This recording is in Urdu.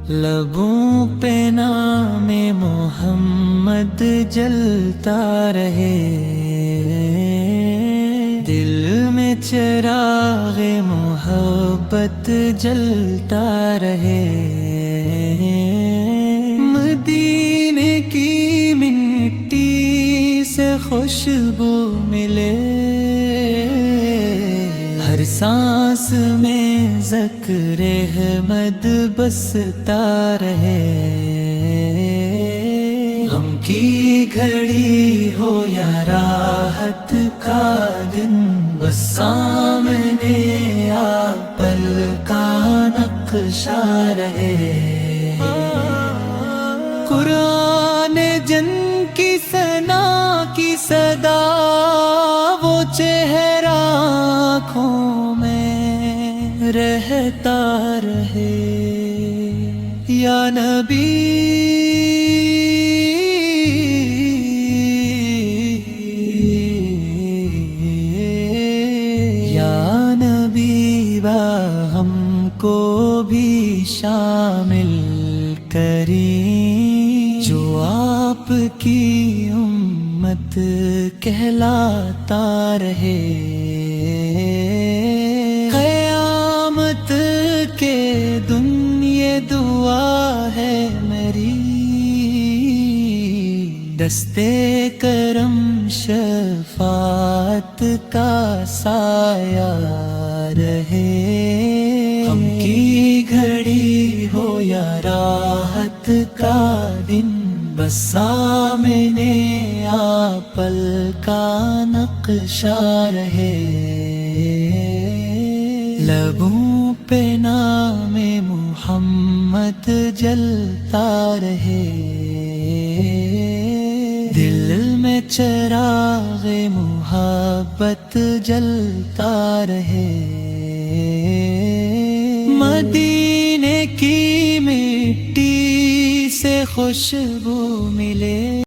لبوں پہ نام محمد جلتا رہے، دل میں چراغ محبت جلتا رہے، مدینے کی مٹی سے خوشبو ملے، ہر سانس میں ذکر احمد بستا رہے، غم کی گھڑی ہو یا راحت کا دن، بس سامنے آ پل کا نقشہ رہے، قرآن جن کی ثنا کی صدا، وہ چہرہ آنکھوں میں رہتا رہے، یا نبی یا نبی با ہم کو بھی شامل کریں، جو آپ کی امت کہلاتا رہے، قیامت کے دن یہ دعا ہے میری، دستے کرم شفاعت کا سایہ رہے، غم کی گھڑی ہو یا راحت کا دن، بس سامنے آ پل کا نقشہ رہے، لبوں پہ نام محمد جلتا رہے، دل میں چراغ محبت جلتا رہے، مدینے کی مٹی سے خوشبو ملے۔